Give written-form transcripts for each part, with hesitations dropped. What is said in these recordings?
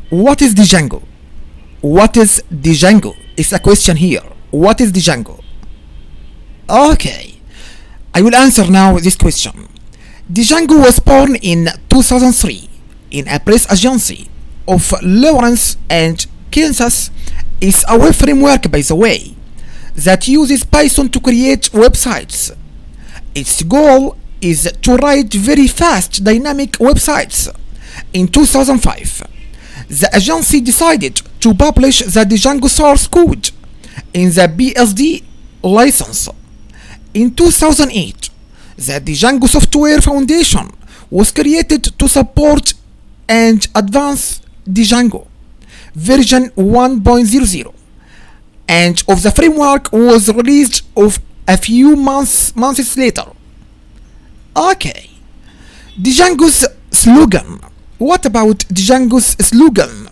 What is Django? What is Django? It's a question here. What is Django? Okay, I will answer now this question. Django was born in 2003 in a press agency of Lawrence and Kansas. Is a web framework, by the way, that uses Python to create websites. Its goal is to write very fast dynamic websites. In 2005, the agency decided to publish the Django source code in the BSD license. In 2008, the Django Software Foundation was created to support and advance Django version 1.00, and of the framework was released of a few months later. Okay, Django's slogan. What about Django's slogan?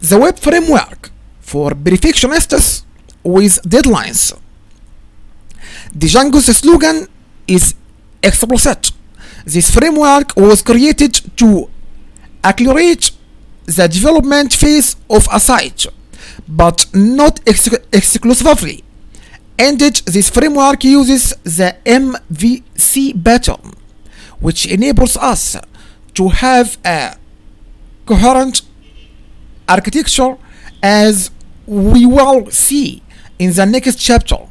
The web framework for perfectionists with deadlines. Django's slogan is explicit. This framework was created to accelerate the development phase of a site, but not exclusively. Indeed, this framework uses the MVC pattern, which enables us to have a coherent architecture, as we will see in the next chapter.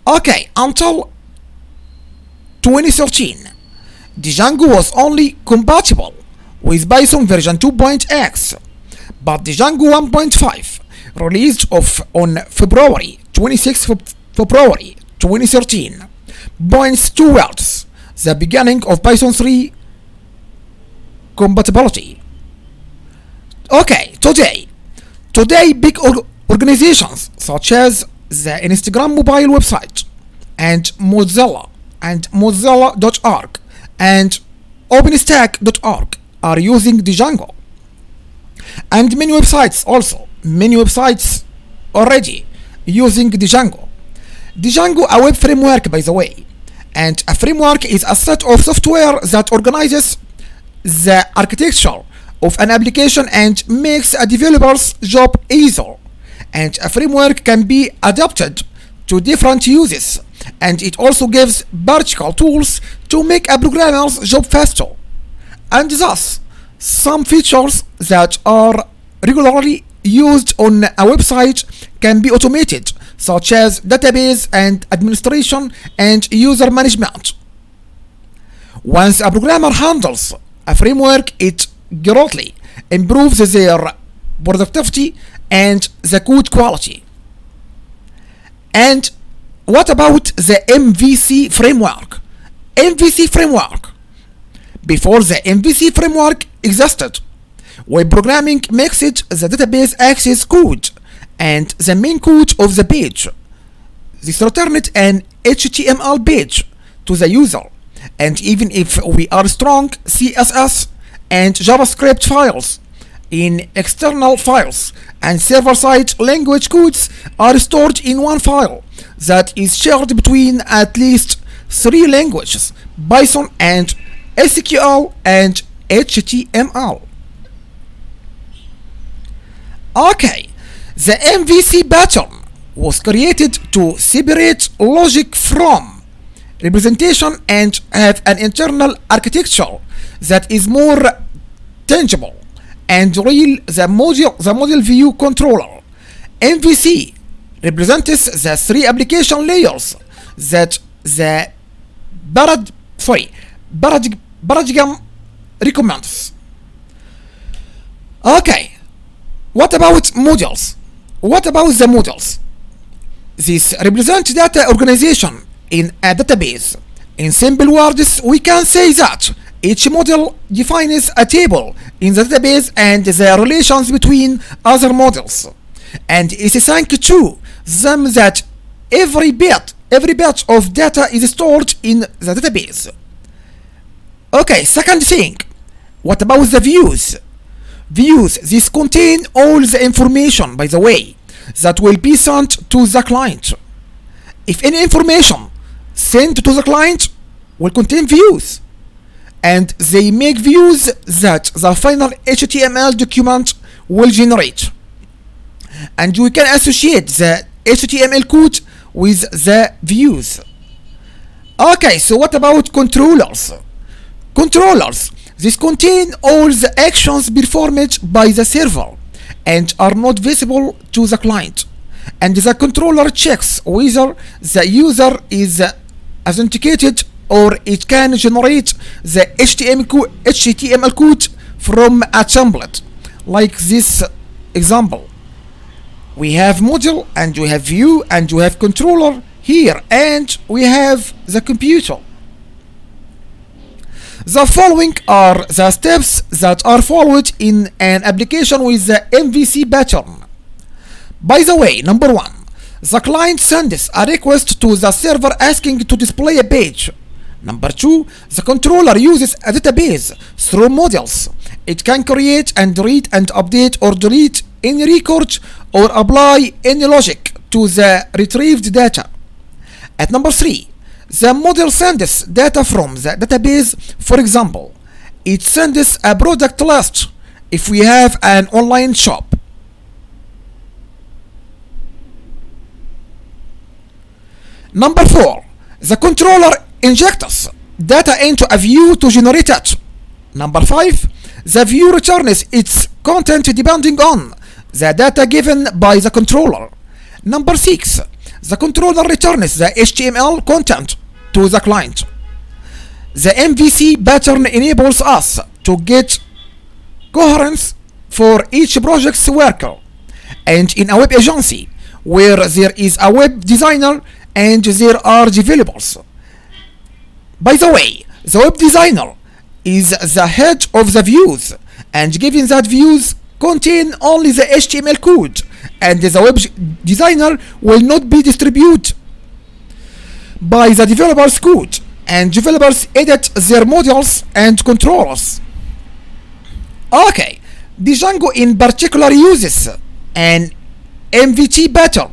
Okay, until 2013, Django was only compatible with Python version 2.x, but Django 1.5, released on February 26 February 2013, points towards the beginning of Python 3 compatibility. Okay, today big organizations such as the Instagram mobile website and Mozilla.org and OpenStack.org are using Django, and many websites already using Django. Django, a web framework, by the way, and a framework is a set of software that organizes the architecture of an application and makes a developer's job easier. And a framework can be adapted to different uses, and it also gives practical tools to make a programmer's job faster. And thus, some features that are regularly used on a website can be automated, such as database and administration and user management. Once a programmer handles a framework, it greatly improves their productivity and the code quality. And what about the MVC framework? MVC framework. Before the MVC framework existed, web programming mixed the database access code and the main code of the page. This returned an HTML page to the user, and even if we are strong CSS and JavaScript files in external files, and server-side language codes are stored in one file that is shared between at least 3 languages: Python and SQL and HTML. Okay, the MVC pattern was created to separate logic from representation and have an internal architecture that is more tangible and real. The model view controller MVC represents the 3 application layers that the paradigm recommends. Okay, what about modules? What about the modules? This represents data organization in a database. In simple words, we can say that each module defines a table in the database and the relations between other modules, and is assigned to them that every bit of data is stored in the database. Okay, second thing, what about the views? Views, this contain all the information, by the way, that will be sent to the client. If any information sent to the client will contain views, and they make views that the final HTML document will generate. And we can associate the HTML code with the views. Okay, so what about controllers? Controllers, these contain all the actions performed by the server and are not visible to the client. And the controller checks whether the user is authenticated or it can generate the HTML code from a template. Like this example. We have module and we have view and we have controller here, and we have the computer. The following are the steps that are followed in an application with the MVC pattern. By the way, number 1, the client sends a request to the server asking to display a page. Number 2, the controller uses a database through modules. It can create and read and update or delete any record or apply any logic to the retrieved data. At number 3, the model sends data from the database. For example, it sends a product list if we have an online shop. Number 4, the controller injects data into a view to generate it. Number 5, the view returns its content depending on the data given by the controller. Number 6, the controller returns the HTML content to the client. The MVC pattern enables us to get coherence for each project's worker. And in a web agency, where there is a web designer and there are developers. By the way, the web designer is the head of the views, and given that views contain only the HTML code, and the web designer will not be distributed by the developer's code, and developers edit their modules and controllers. Okay, Django in particular uses an MVT pattern.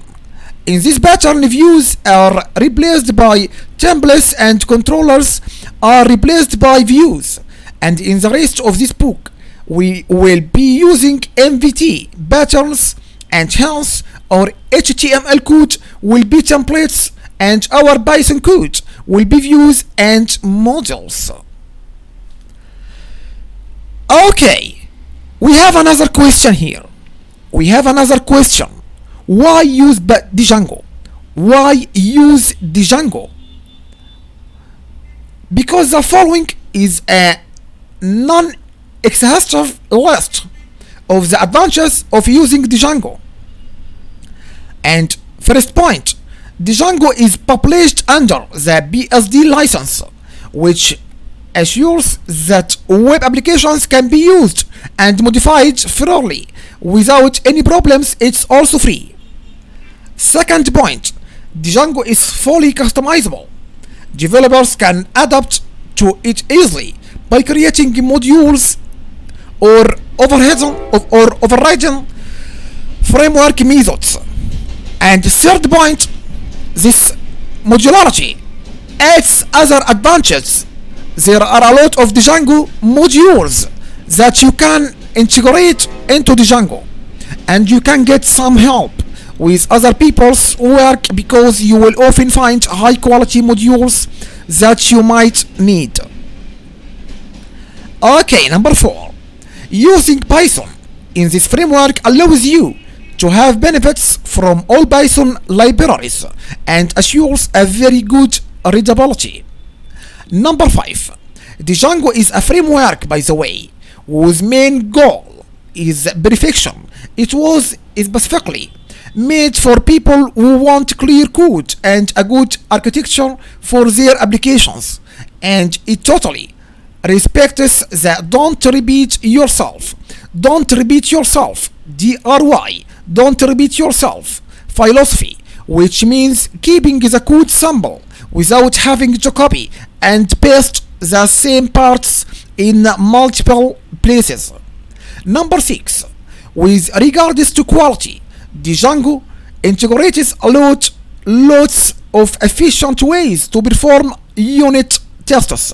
In this pattern, views are replaced by templates and controllers are replaced by views. And in the rest of this book, we will be using MVT patterns, and hence our HTML code will be templates and our Python code will be views and modules. Okay, we have another question here. Why use Django? Why use Django? Because the following is a non-exhaustive list of the advantages of using Django. And first point, Django is published under the BSD license, which assures that web applications can be used and modified freely without any problems. It's also free. Second point, Django is fully customizable. Developers can adapt to it easily by creating modules or overriding framework methods. And third point, this modularity adds other advantages. There are a lot of Django modules that you can integrate into Django, and you can get some help with other people's work because you will often find high quality modules that you might need. Okay, number 4, using Python in this framework allows you to have benefits from all Python libraries and assures a very good readability. Number 5, Django is a framework, by the way, whose main goal is perfection. It was specifically made for people who want clear code and a good architecture for their applications, and it totally respects the don't repeat yourself DRY, don't repeat yourself philosophy, which means keeping the code simple without having to copy and paste the same parts in multiple places. Number 6, with regards to quality, Django integrates lots of efficient ways to perform unit tests.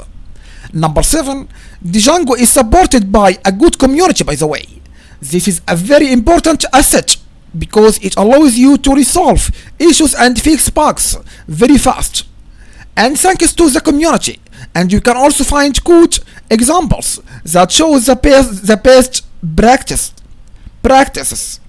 Number 7, Django is supported by a good community, by the way. This is a very important asset because it allows you to resolve issues and fix bugs very fast. And thanks to the community, and you can also find good examples that show the best practices.